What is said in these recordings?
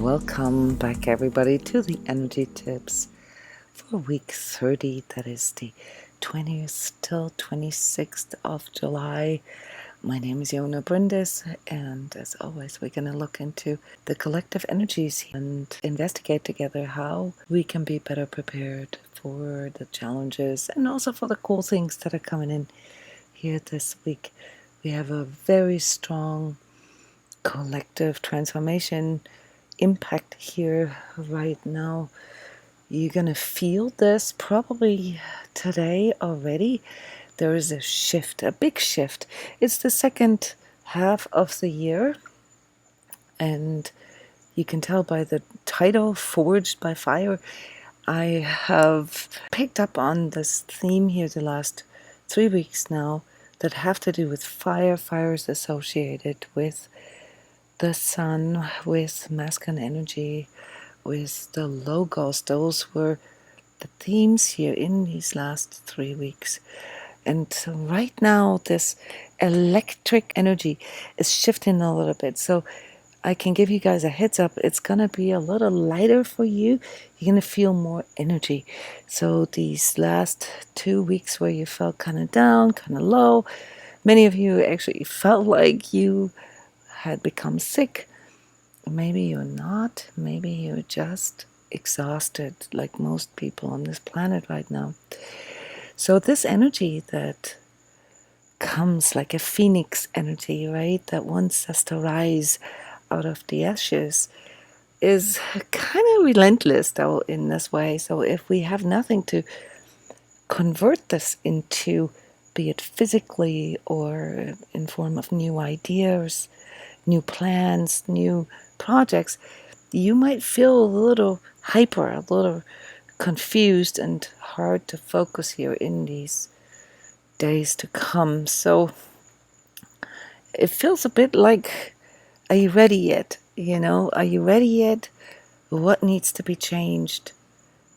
Welcome back, everybody, to the energy tips for week 30. That is the 20th till 26th of July. My name is Jona, Bryndis, and as always, we're going to look into the collective energies and investigate together how we can be better prepared for the challenges and also for the cool things that are coming in here this week. We have a very strong collective transformation impact here right now. You're gonna feel this probably today already. There is a shift, a big shift. It's the second half of the year, and you can tell by the title, Forged by Fire. I have picked up on this theme here the last 3 weeks now that have to do with fire. Fire is associated with the sun, with masculine energy, with the logos. Those were the themes here in these last 3 weeks. And so right now, this electric energy is shifting a little bit. So I can give you guys a heads up. It's going to be a little lighter for you. You're going to feel more energy. So these last 2 weeks where you felt kind of down, kind of low, many of you actually felt like you had become sick. Maybe you're not. Maybe you're just exhausted, like most people on this planet right now. So this energy that comes like a phoenix energy, right, that wants us to rise out of the ashes, is kind of relentless though in this way. So if we have nothing to convert this into, be it physically or in form of new ideas, new plans, new projects, you might feel a little hyper, a little confused and hard to focus here in these days to come. So it feels a bit like, are you ready yet? Are you ready yet? What needs to be changed?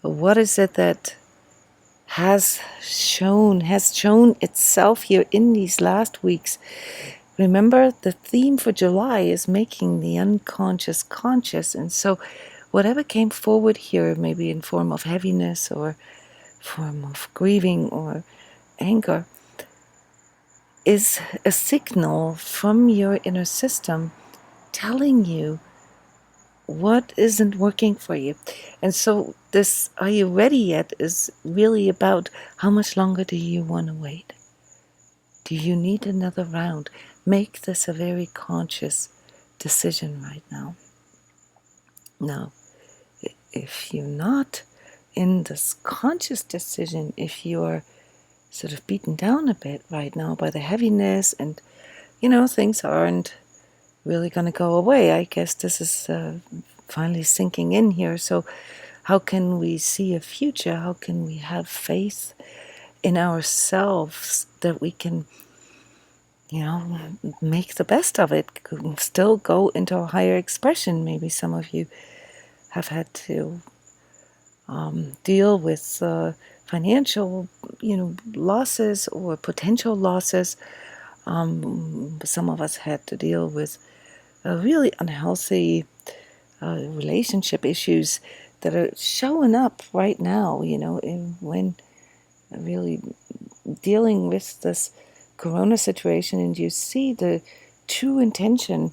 What is it that has shown itself here in these last weeks? Remember, the theme for July is making the unconscious conscious. And so whatever came forward here, maybe in form of heaviness or form of grieving or anger, is a signal from your inner system telling you what isn't working for you. And so this "are you ready yet" is really about how much longer do you want to wait? Do you need another round? Make this a very conscious decision right now. Now, if you're not in this conscious decision, if you're sort of beaten down a bit right now by the heaviness and, things aren't really going to go away, I guess this is finally sinking in here. So how can we see a future? How can we have faith in ourselves that we can make the best of it, still go into a higher expression? Maybe some of you have had to deal with financial, losses or potential losses. Some of us had to deal with really unhealthy relationship issues that are showing up right now, when really dealing with this corona situation, and you see the true intention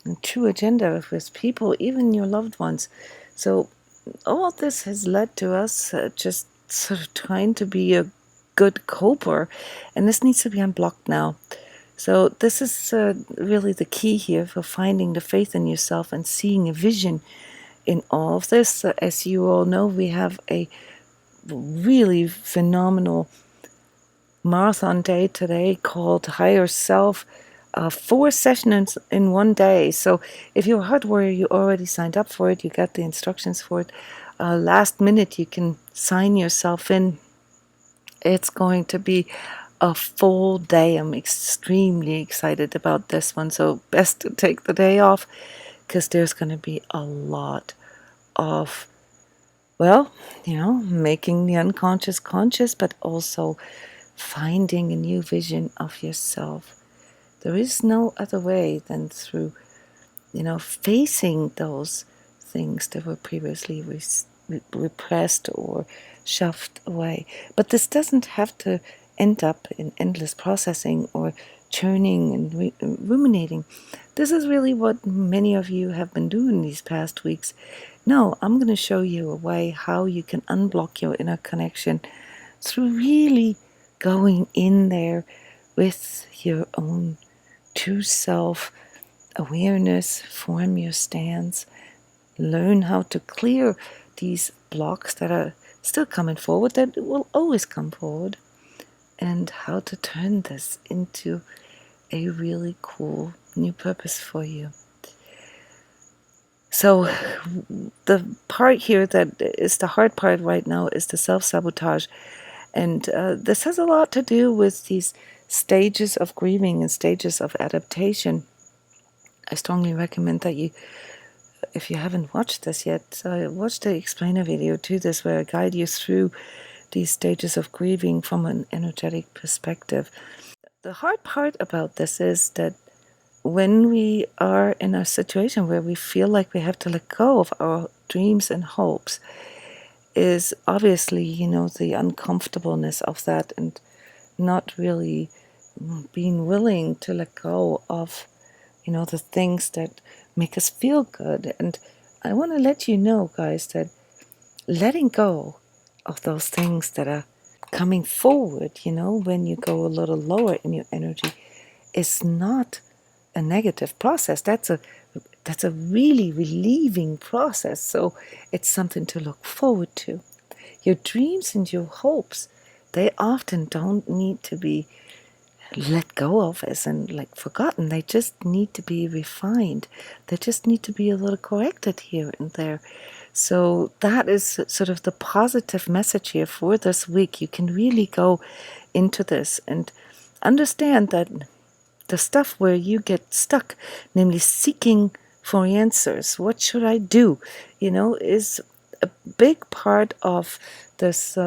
and true agenda with people, even your loved ones. So all this has led to us just sort of trying to be a good coper, and this needs to be unblocked now. So this is really the key here for finding the faith in yourself and seeing a vision in all of this. As you all know, we have a really phenomenal marathon day today called Higher Self, 4 sessions in one day. So if you're a heart warrior, you already signed up for it, you got the instructions for it. Last minute you can sign yourself in. It's going to be a full day. I'm extremely excited about this one, so best to take the day off, because there's going to be a lot of, making the unconscious conscious, but also finding a new vision of yourself. There is no other way than through, facing those things that were previously repressed or shoved away. But this doesn't have to end up in endless processing or churning and ruminating. This is really what many of you have been doing these past weeks. No, I'm going to show you a way how you can unblock your inner connection through really going in there with your own true self awareness, form your stance, learn how to clear these blocks that are still coming forward, that will always come forward, and how to turn this into a really cool new purpose for you. So the part here that is the hard part right now is the self-sabotage. And this has a lot to do with these stages of grieving and stages of adaptation. I strongly recommend that you, if you haven't watched this yet, watch the explainer video to this, where I guide you through these stages of grieving from an energetic perspective. The hard part about this is that when we are in a situation where we feel like we have to let go of our dreams and hopes, is obviously, the uncomfortableness of that, and not really being willing to let go of, the things that make us feel good. And I want to let you know, guys, that letting go of those things that are coming forward, when you go a little lower in your energy, is not a negative process. That's a really relieving process. So it's something to look forward to. Your dreams and your hopes, they often don't need to be let go of as in like forgotten. They just need to be refined. They just need to be a little corrected here and there. So that is sort of the positive message here for this week. You can really go into this and understand that the stuff where you get stuck, namely seeking for answers, what should I do, is a big part of this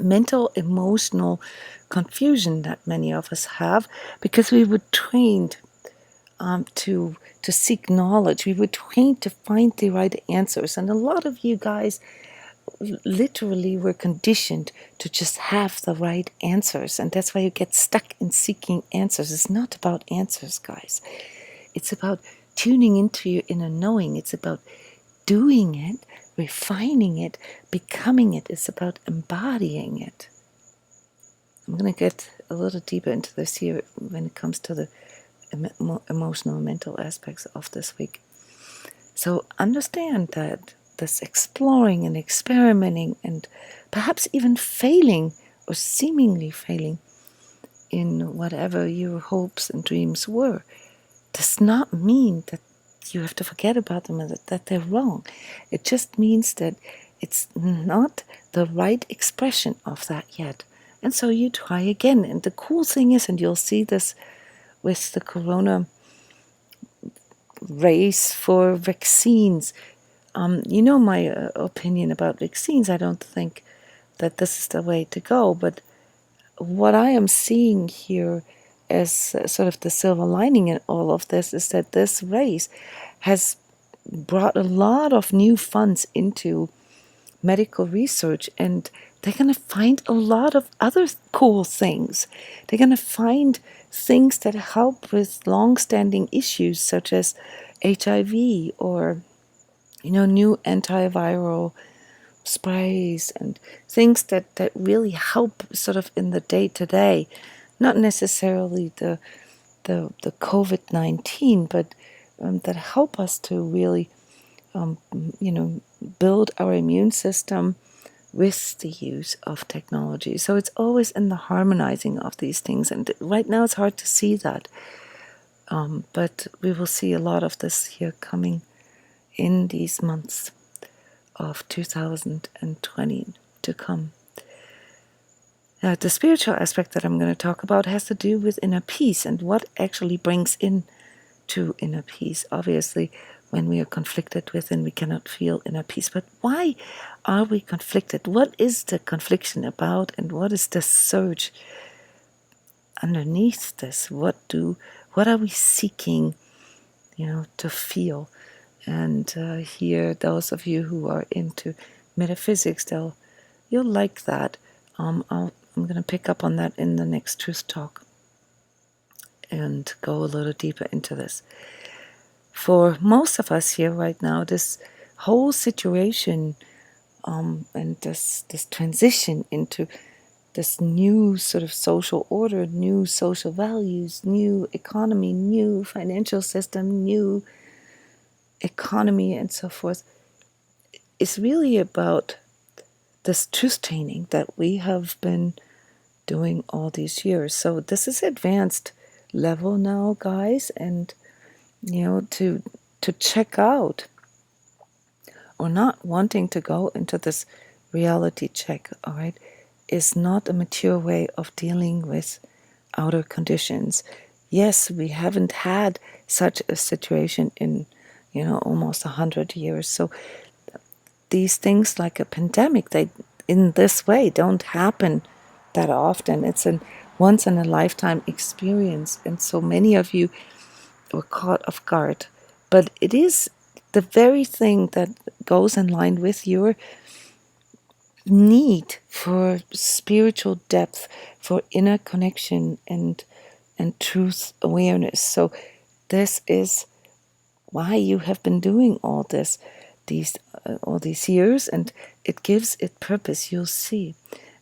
mental, emotional confusion that many of us have, because we were trained to seek knowledge. We were trained to find the right answers, and a lot of you guys literally were conditioned to just have the right answers, and that's why you get stuck in seeking answers. It's not about answers, guys. It's about tuning into your inner knowing. It's about doing it, refining it, becoming it. It's about embodying it. I'm going to get a little deeper into this here when it comes to the emotional and mental aspects of this week. So understand that this exploring and experimenting and perhaps even failing or seemingly failing in whatever your hopes and dreams were does not mean that you have to forget about them and that they're wrong. It just means that it's not the right expression of that yet. And so you try again. And the cool thing is, and you'll see this with the corona race for vaccines, my opinion about vaccines. I don't think that this is the way to go. But what I am seeing here as sort of the silver lining in all of this is that this race has brought a lot of new funds into medical research, and they're going to find a lot of other cool things. They're going to find things that help with long-standing issues such as HIV or, new antiviral sprays and things that really help sort of in the day-to-day, not necessarily the COVID-19, but that help us to really, build our immune system with the use of technology. So it's always in the harmonizing of these things. And right now it's hard to see that. But we will see a lot of this here coming in these months of 2020 to come. The spiritual aspect that I'm going to talk about has to do with inner peace and what actually brings in to inner peace. Obviously, when we are conflicted within, we cannot feel inner peace. But why are we conflicted? What is the confliction about, and what is the surge underneath this? What are we seeking, to feel? And here, those of you who are into metaphysics, you'll like that. I'm going to pick up on that in the next Truth Talk and go a little deeper into this. For most of us here right now, this whole situation and this transition into this new sort of social order, new social values, new economy, new financial system, new economy, and so forth, is really about this truth training that we have been doing all these years. So this is advanced level now, guys, and to check out or not wanting to go into this reality check, all right, is not a mature way of dealing with outer conditions. Yes, we haven't had such a situation in, almost 100 years. So these things like a pandemic, they in this way don't happen that often. It's a once in a lifetime experience, and so many of you were caught off guard. But it is the very thing that goes in line with your need for spiritual depth, for inner connection and truth awareness. So this is why you have been doing all this all these years, and it gives it purpose. You'll see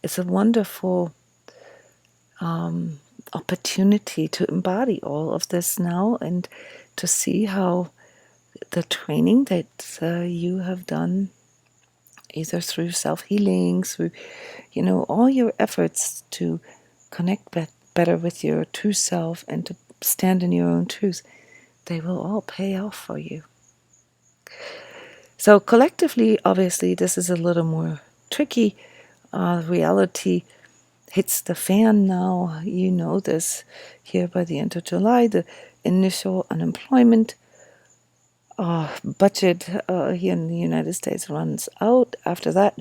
it's a wonderful opportunity to embody all of this now and to see how the training that you have done, either through self-healing, through all your efforts to connect better with your true self and to stand in your own truth, they will all pay off for you. So collectively, obviously, this is a little more tricky. Reality hits the fan now. You know this. Here by the end of July, the initial unemployment budget here in the United States runs out. After that,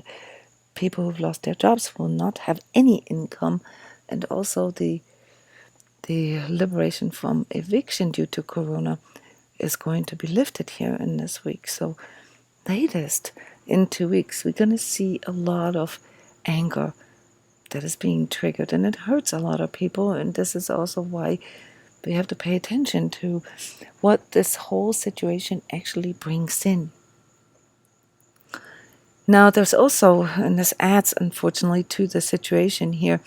people who've lost their jobs will not have any income, and also the liberation from eviction due to Corona is going to be lifted here in this week. So latest in 2 weeks, we're going to see a lot of anger that is being triggered, and it hurts a lot of people. And this is also why we have to pay attention to what this whole situation actually brings in. Now, there's also, and this adds unfortunately to the situation here,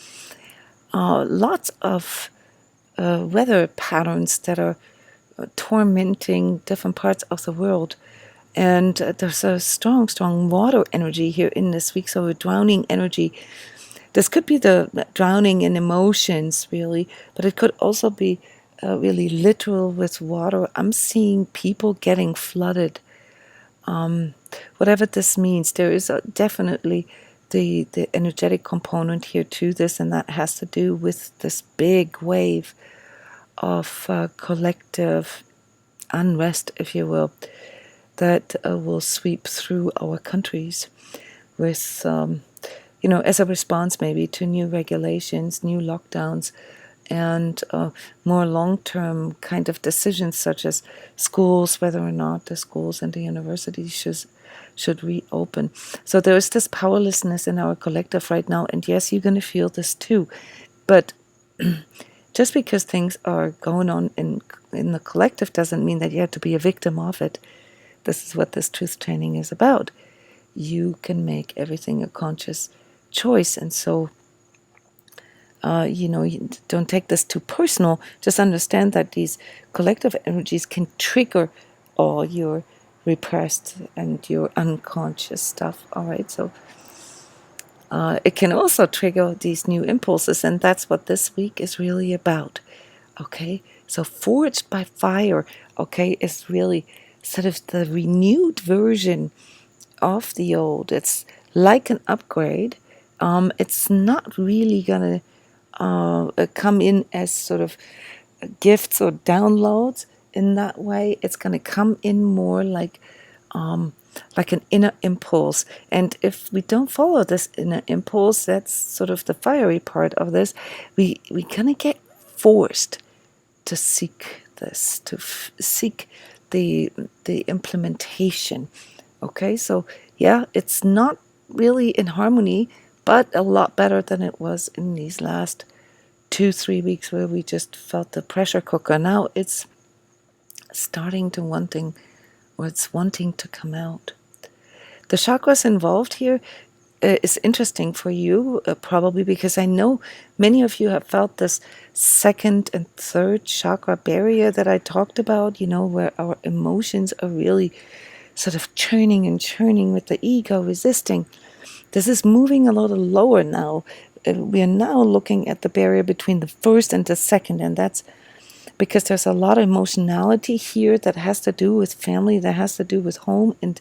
lots of weather patterns that are tormenting different parts of the world. And there's a strong, strong water energy here in this week, so a drowning energy. This could be the drowning in emotions, really, but it could also be really literal with water. I'm seeing people getting flooded. Whatever this means, there is definitely the energetic component here to this, and that has to do with this big wave of collective unrest, if you will, that will sweep through our countries with, as a response maybe to new regulations, new lockdowns, and more long-term kind of decisions such as schools, whether or not the schools and the universities should reopen. So there is this powerlessness in our collective right now, and yes, you're going to feel this too. But just because things are going on in the collective doesn't mean that you have to be a victim of it. This is what this truth training is about. You can make everything a conscious choice. And so, you don't take this too personal. Just understand that these collective energies can trigger all your repressed and your unconscious stuff. All right. So it can also trigger these new impulses. And that's what this week is really about. Okay. So forged by fire, okay, is really sort of the renewed version of the old. It's like an upgrade. It's not really going to come in as sort of gifts or downloads in that way. It's going to come in more like an inner impulse. And if we don't follow this inner impulse, that's sort of the fiery part of this, we kind of get forced to seek this, to seek the implementation. Okay, so yeah, it's not really in harmony, but a lot better than it was in these last 2-3 weeks where we just felt the pressure cooker. Now it's starting to wanting to come out. The chakras involved here is interesting for you, probably because I know many of you have felt this second and third chakra barrier that I talked about, where our emotions are really sort of churning and churning with the ego resisting. This is moving a little lower now. We are now looking at the barrier between the first and the second, and that's because there's a lot of emotionality here that has to do with family, that has to do with home and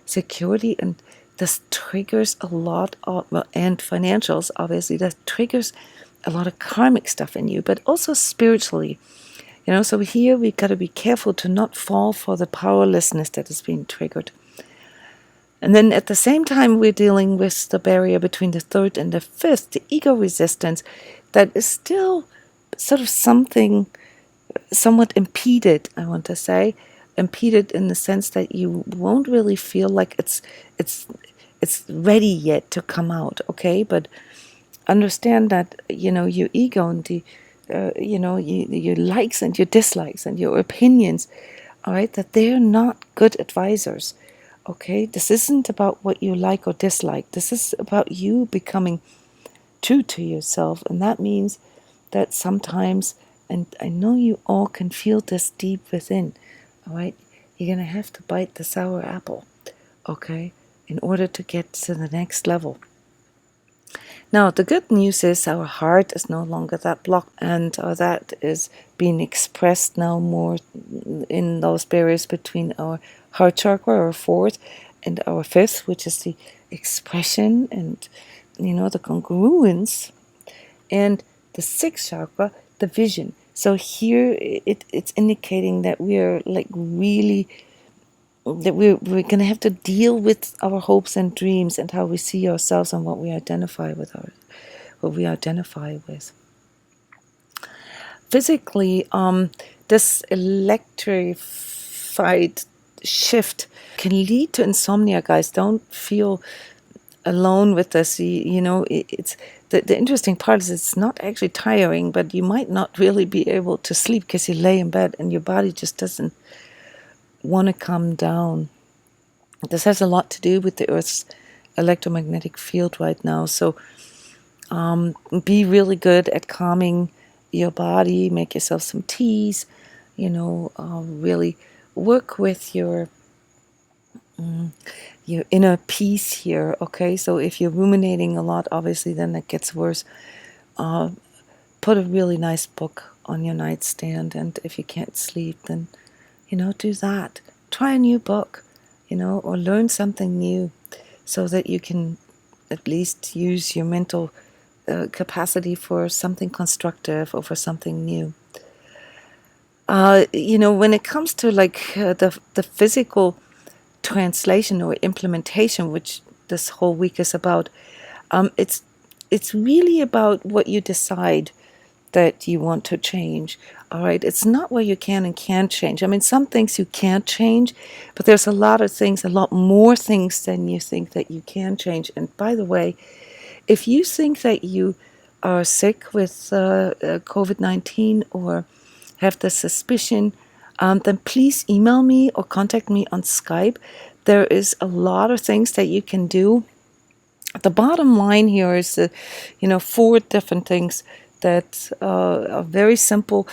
security, and this triggers a lot of, and financials, obviously, that triggers a lot of karmic stuff in you, but also spiritually. So here we got to be careful to not fall for the powerlessness that is being triggered. And then at the same time, we're dealing with the barrier between the third and the fifth, the ego resistance, that is still sort of something somewhat impeded, I want to say. Impeded in the sense that you won't really feel like it's ready yet to come out, okay? But understand that, your ego and the your likes and your dislikes and your opinions, all right, that they're not good advisors, okay? This isn't about what you like or dislike. This is about you becoming true to yourself, and that means that sometimes, and I know you all can feel this deep within, all right, you're going to have to bite the sour apple, okay, in order to get to the next level. Now, the good news is our heart is no longer that blocked, and that is being expressed now more in those barriers between our heart chakra, our fourth, and our fifth, which is the expression and, the congruence, and the sixth chakra, the vision. So here it's indicating that we are like really, that we're going to have to deal with our hopes and dreams and how we see ourselves and what we identify with. Physically, this electrified shift can lead to insomnia, guys. Don't feel alone with this. It's the interesting part is it's not actually tiring, but you might not really be able to sleep because you lay in bed and your body just doesn't want to come down. This has a lot to do with the Earth's electromagnetic field right now. So be really good at calming your body. Make yourself some teas. Really work with your inner peace here. Okay, so if you're ruminating a lot, obviously then it gets worse. Put a really nice book on your nightstand, and if you can't sleep, then do that. Try a new book, or learn something new so that you can at least use your mental capacity for something constructive or for something new. When it comes to the physical translation or implementation, which this whole week is about, it's really about what you decide that you want to change. All right, it's not what you can and can't change. I mean, some things you can't change, but there's a lot of things, a lot more things than you think that you can change. And by the way, if you think that you are sick with COVID-19 or have the suspicion, then please email me or contact me on Skype. There is a lot of things that you can do. The bottom line here is, 4 different things that are very simple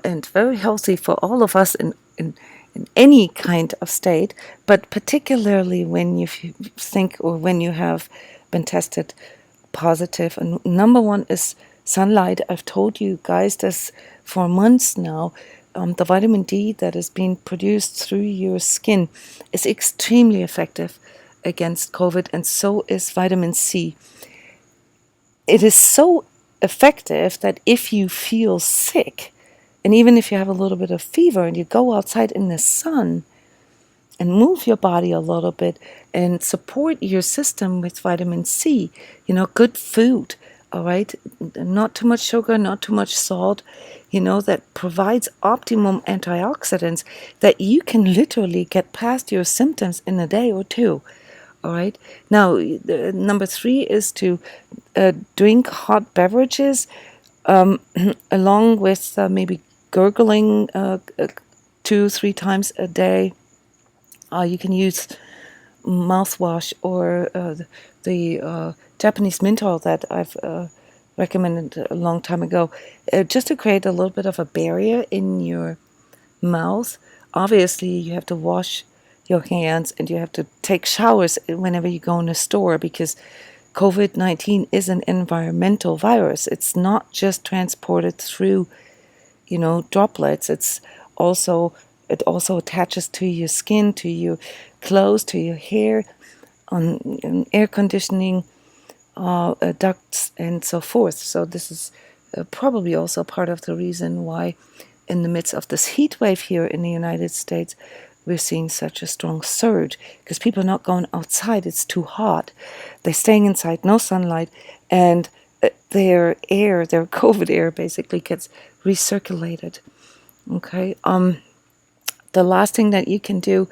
and very healthy for all of us in any kind of state, but particularly when you think or when you have been tested positive. And number 1 is sunlight. I've told you guys this for months now. The vitamin D that is being produced through your skin is extremely effective against COVID, and so is vitamin C. It is so effective that if you feel sick, and even if you have a little bit of fever and you go outside in the sun and move your body a little bit and support your system with vitamin C, good food, all right? Not too much sugar, not too much salt, that provides optimum antioxidants that you can literally get past your symptoms in a day or two. All right. Now, number 3 is to drink hot beverages along with maybe gurgling 2-3 times a day. You can use mouthwash or the Japanese mint oil that I've recommended a long time ago, just to create a little bit of a barrier in your mouth. Obviously, you have to wash your hands and you have to take showers whenever you go in a store, because COVID-19 is an environmental virus. It's not just transported through, droplets. It also attaches to your skin, to your clothes, to your hair, on air conditioning ducts, and so forth. So this is probably also part of the reason why, in the midst of this heat wave here in the United States, we're seeing such a strong surge, because people are not going outside. It's too hot. They're staying inside, no sunlight, and their COVID air basically gets recirculated. Okay. The last thing that you can do,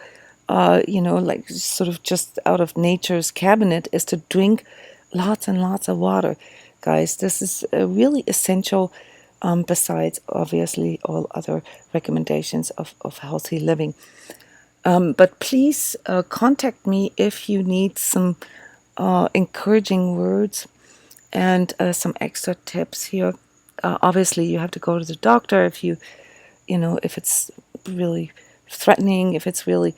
like sort of just out of nature's cabinet, is to drink lots and lots of water. Guys, this is really essential, besides obviously all other recommendations of healthy living. But please contact me if you need some encouraging words and some extra tips here. Obviously, you have to go to the doctor if if it's really threatening, if it's really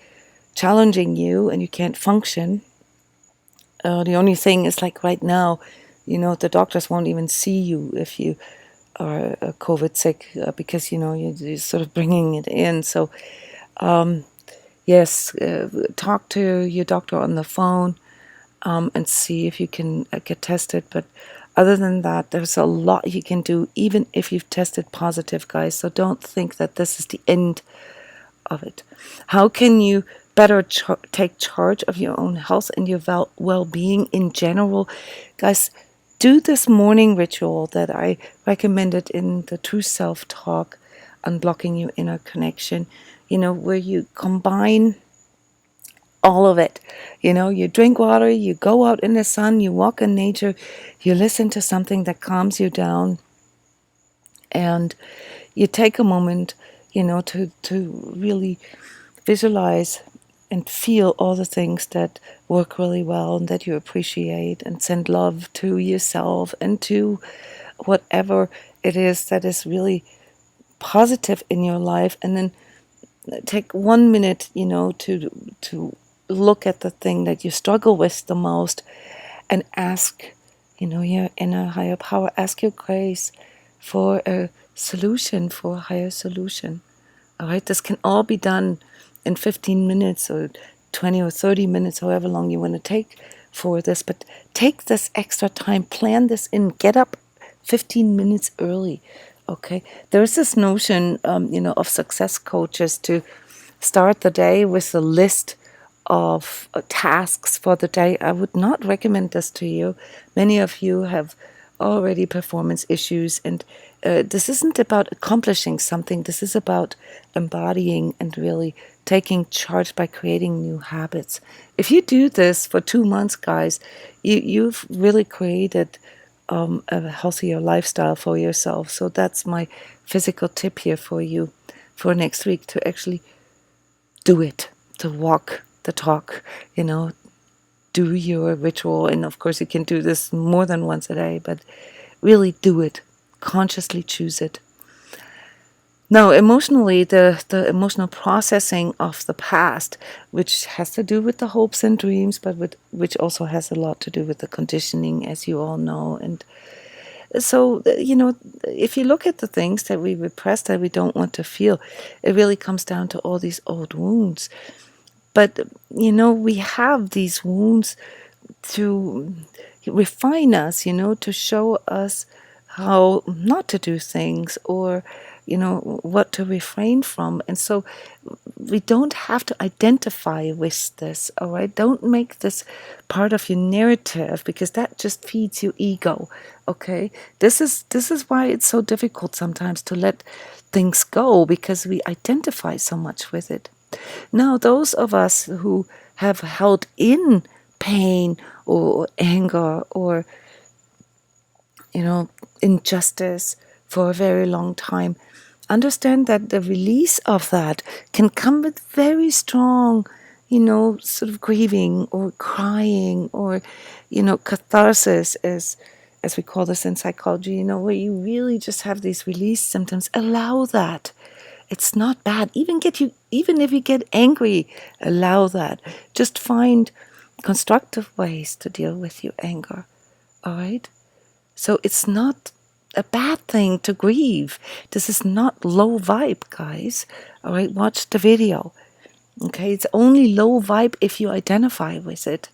challenging you and you can't function. The only thing is, like right now, the doctors won't even see you if you are COVID sick, because you're sort of bringing it in. So yes, talk to your doctor on the phone and see if you can get tested. But other than that, there's a lot you can do, even if you've tested positive, guys. So don't think that this is the end of it. How can you better take charge of your own health and your well-being in general? Guys, do this morning ritual that I recommended in the True Self talk, Unblocking Your Inner Connection, where you combine all of it. You drink water, you go out in the sun, you walk in nature, you listen to something that calms you down, and you take a moment, to really visualize and feel all the things that work really well and that you appreciate, and send love to yourself and to whatever it is that is really positive in your life. And then take 1 minute, to look at the thing that you struggle with the most, and ask, your inner higher power, ask your grace for a solution, for a higher solution. All right, this can all be done in 15 minutes or 20 or 30 minutes, however long you want to take for this. But take this extra time, plan this in, get up 15 minutes early. Okay, there's this notion, of success coaches to start the day with a list of tasks for the day. I would not recommend this to you. Many of you have already performance issues, and this isn't about accomplishing something. This is about embodying and really taking charge by creating new habits. If you do this for 2 months, guys, you've really created a healthier lifestyle for yourself. So that's my physical tip here for you for next week, to actually do it, to walk the talk, do your ritual. And of course, you can do this more than once a day, but really do it. Consciously choose it. Now, emotionally, the emotional processing of the past, which has to do with the hopes and dreams, but which also has a lot to do with the conditioning, as you all know. And so, if you look at the things that we repress, that we don't want to feel, it really comes down to all these old wounds. But, we have these wounds to refine us, to show us how not to do things, or what to refrain from. And so we don't have to identify with this, all right? Don't make this part of your narrative, because that just feeds your ego, okay? This is why it's so difficult sometimes to let things go, because we identify so much with it. Now, those of us who have held in pain or anger or injustice for a very long time, understand that the release of that can come with very strong, sort of grieving or crying, or, catharsis, as we call this in psychology, where you really just have these release symptoms. Allow that. It's not bad. Even if you get angry, allow that. Just find constructive ways to deal with your anger. All right? So it's not a bad thing to grieve. This is not low vibe, guys. All right, watch the video. Okay, it's only low vibe if you identify with it.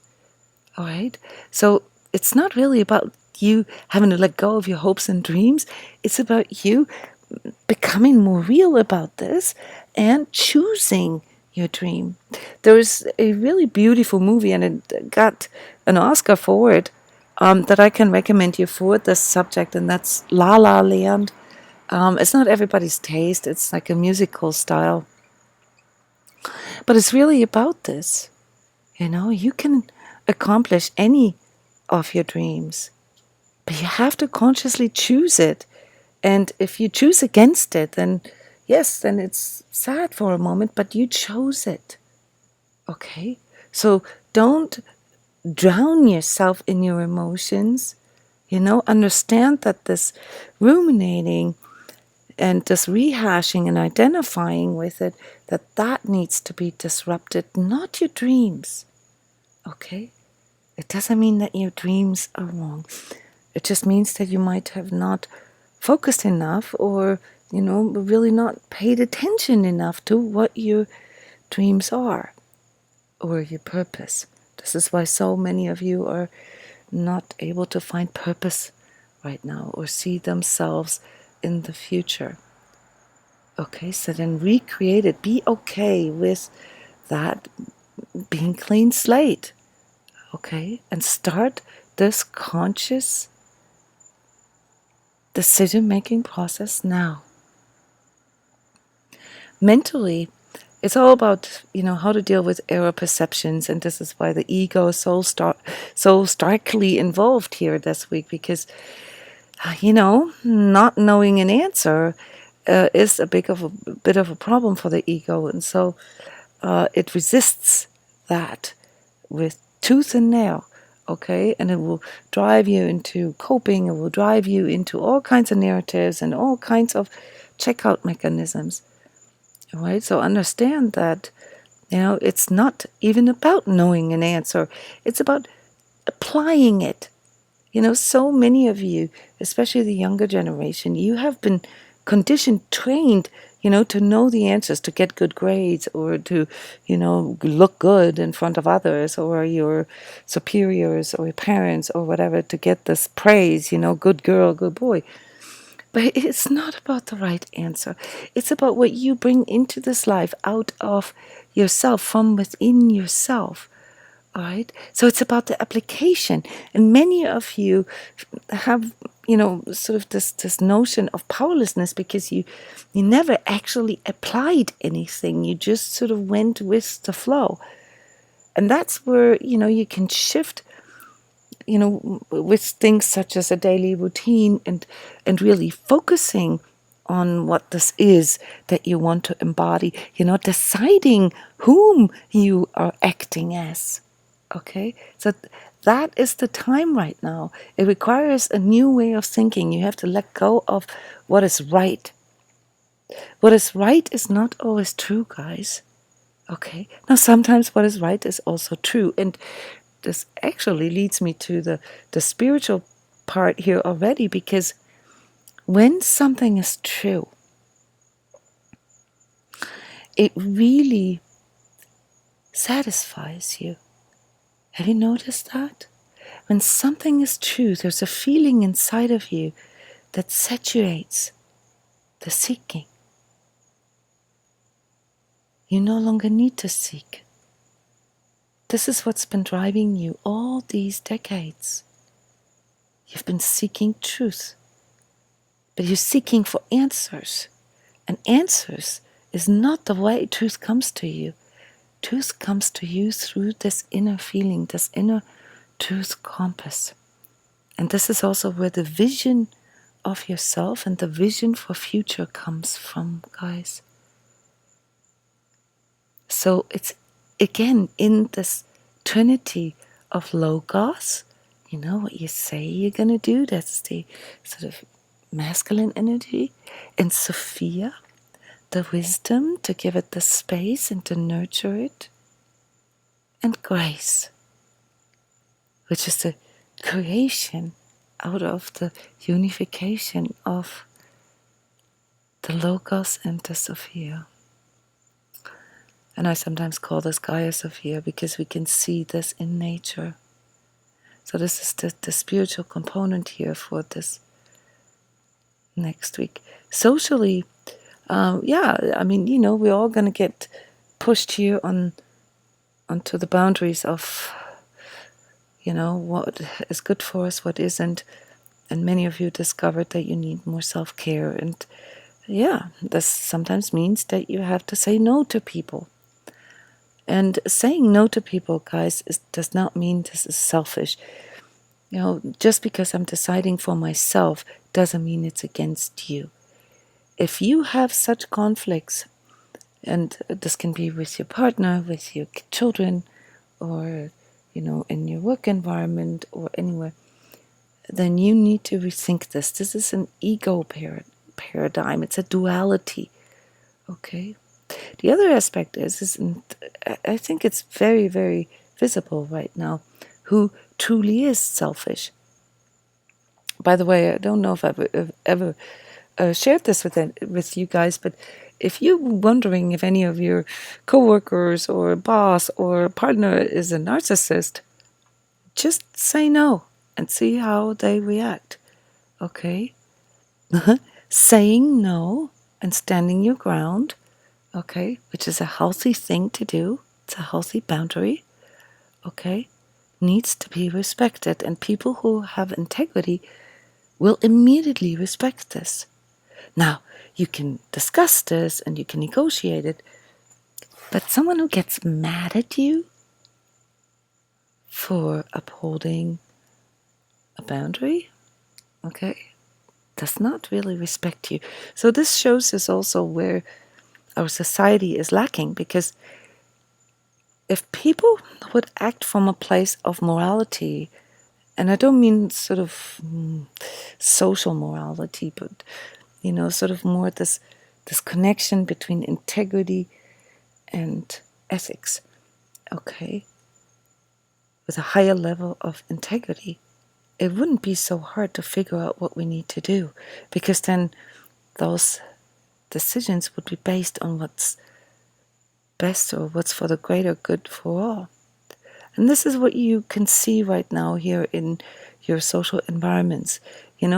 All right, so it's not really about you having to let go of your hopes and dreams. It's about you becoming more real about this and choosing your dream. There's a really beautiful movie, and it got an Oscar for it, that I can recommend you for this subject, and that's La La Land. It's not everybody's taste. It's like a musical style. But it's really about this. You can accomplish any of your dreams, but you have to consciously choose it. And if you choose against it, then yes, then it's sad for a moment, but you chose it. Okay? So don't drown yourself in your emotions. Understand that this ruminating and this rehashing and identifying with it, that needs to be disrupted, not your dreams. Okay? It doesn't mean that your dreams are wrong. It just means that you might have not focused enough, or, really not paid attention enough to what your dreams are, or your purpose. This is why so many of you are not able to find purpose right now, or see themselves in the future. Okay, so then recreate it. Be okay with that being clean slate. Okay, and start this conscious decision-making process now. Mentally, it's all about, how to deal with error perceptions, and this is why the ego is so starkly involved here this week, because, not knowing an answer is a bit of a problem for the ego, and so it resists that with tooth and nail. Okay, and it will drive you into coping. It will drive you into all kinds of narratives and all kinds of checkout mechanisms. All right, so understand that, it's not even about knowing an answer. It's about applying it. So many of you, especially the younger generation, you have been conditioned, trained, to know the answers, to get good grades, or to, look good in front of others, or your superiors, or your parents, or whatever, to get this praise, good girl, good boy. But it's not about the right answer. It's about what you bring into this life out of yourself, from within yourself. All right? So it's about the application. And many of you have, sort of this notion of powerlessness, because you never actually applied anything. You just sort of went with the flow. And that's where, you can shift, with things such as a daily routine, and really focusing on what this is that you want to embody, deciding whom you are acting as. Okay, so that is the time right now. It requires a new way of thinking. You have to let go of what is right. What is right is not always true, guys. Okay, now sometimes what is right is also true. And this actually leads me to the spiritual part here already, because when something is true, it really satisfies you. Have you noticed that? When something is true, there's a feeling inside of you that saturates the seeking. You no longer need to seek. This is what's been driving you all these decades. You've been seeking truth, but you're seeking for answers. And answers is not the way truth comes to you. Truth comes to you through this inner feeling, this inner truth compass. And this is also where the vision of yourself and the vision for future comes from, guys. So it's again in this trinity of logos, you know what you say you're going to do, that's the sort of masculine energy, and Sophia, the wisdom to give it the space and to nurture it, and grace, which is the creation out of the unification of the logos and the Sophia. And I sometimes call this Gaia Sophia because we can see this in nature. So this is the spiritual component here for this next week. Socially, we're all going to get pushed here onto the boundaries of, what is good for us, what isn't. And many of you discovered that you need more self-care. And this sometimes means that you have to say no to people. And saying no to people, guys, does not mean this is selfish. Just because I'm deciding for myself doesn't mean it's against you. If you have such conflicts, and this can be with your partner, with your children, or, in your work environment or anywhere, then you need to rethink this. This is an ego paradigm. It's a duality. Okay? The other aspect is I think it's very, very visible right now who truly is selfish. By the way, I don't know if I've ever shared this with you guys, but if you're wondering if any of your coworkers or boss or partner is a narcissist, just say no and see how they react. Okay? Saying no and standing your ground, okay, which is a healthy thing to do. It's a healthy boundary, okay, needs to be respected. And people who have integrity will immediately respect this. Now, you can discuss this and you can negotiate it, but someone who gets mad at you for upholding a boundary, okay, does not really respect you. So this shows us also where our society is lacking, because if people would act from a place of morality, and I don't mean sort of social morality, but sort of more this connection between integrity and ethics, okay, with a higher level of integrity, it wouldn't be so hard to figure out what we need to do, because then those decisions would be based on what's best or what's for the greater good for all. And this is what you can see right now here in your social environments.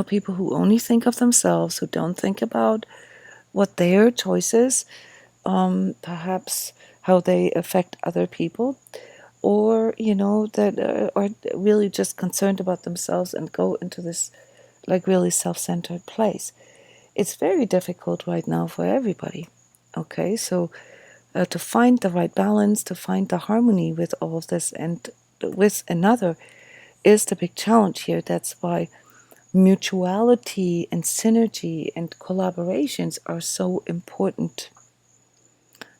People who only think of themselves, who don't think about what their choices, perhaps how they affect other people, or, that are really just concerned about themselves and go into this really self-centered place. It's very difficult right now for everybody. Okay, so to find the right balance, to find the harmony with all of this and with another is the big challenge here. That's why mutuality and synergy and collaborations are so important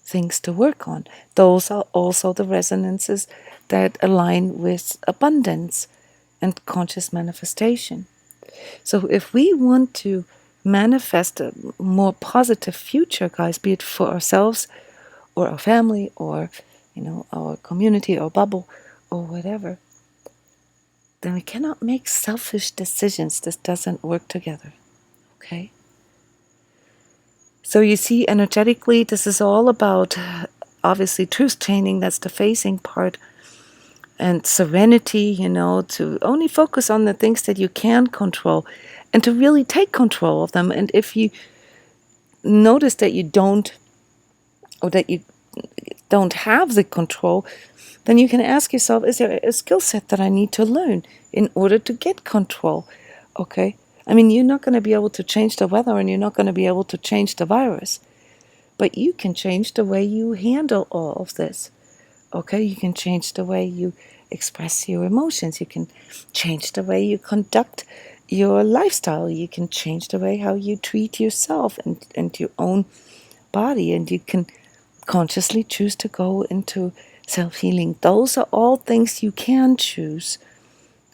things to work on. Those are also the resonances that align with abundance and conscious manifestation. So if we want to manifest a more positive future, guys, be it for ourselves or our family or our community or bubble or whatever, then we cannot make selfish decisions. This doesn't work together. Okay? So you see, energetically, this is all about obviously truth training. That's the facing part. And serenity, to only focus on the things that you can control. and to really take control of them. And if you notice that you don't, or that you don't have the control, then you can ask yourself, is there a skill set that I need to learn in order to get control? Okay? I mean, you're not going to be able to change the weather, and you're not going to be able to change the virus. But you can change the way you handle all of this. Okay? You can change the way you express your emotions. You can change the way you conduct your lifestyle. You can change the way how you treat yourself and your own body. And you can consciously choose to go into self-healing. Those are all things you can choose.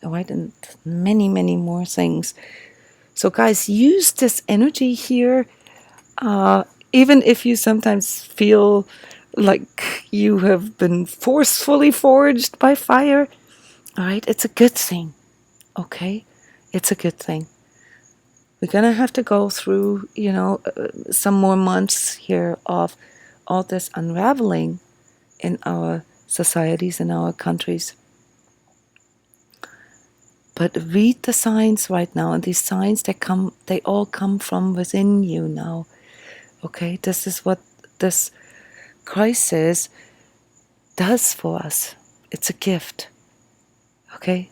All right? And many, many more things. So guys, use this energy here. Even if you sometimes feel like you have been forcefully forged by fire, all right, it's a good thing, okay? It's a good thing. We're going to have to go through, some more months here of all this unraveling in our societies, in our countries. But read the signs right now, and these signs, they all come from within you now. Okay, this is what this crisis does for us. It's a gift. Okay,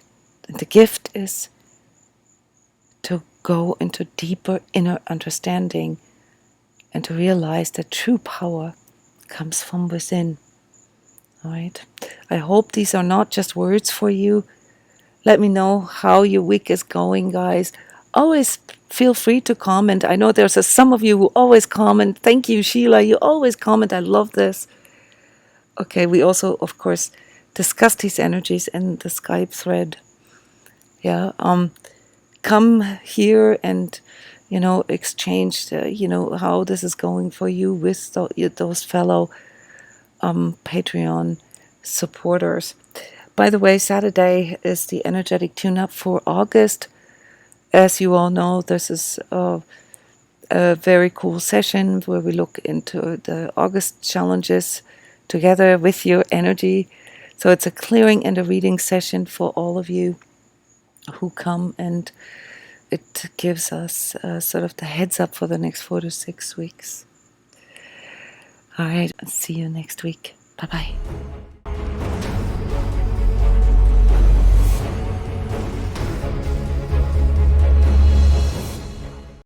and the gift is to go into deeper inner understanding and to realize that true power comes from within. All right, I hope these are not just words for you. Let me know how your week is going, guys. Always feel free to comment. I know there's some of you who always comment. Thank you, Sheila. You always comment. I love this. Okay, we also, of course, discuss these energies in the Skype thread. Yeah, come here and, exchange, how this is going for you with those fellow Patreon supporters. By the way, Saturday is the energetic tune-up for August. As you all know, this is a very cool session where we look into the August challenges together with your energy. So it's a clearing and a reading session for all of you who come, and it gives us sort of the heads up for the next 4 to 6 weeks. All right, see you next week. Bye-bye.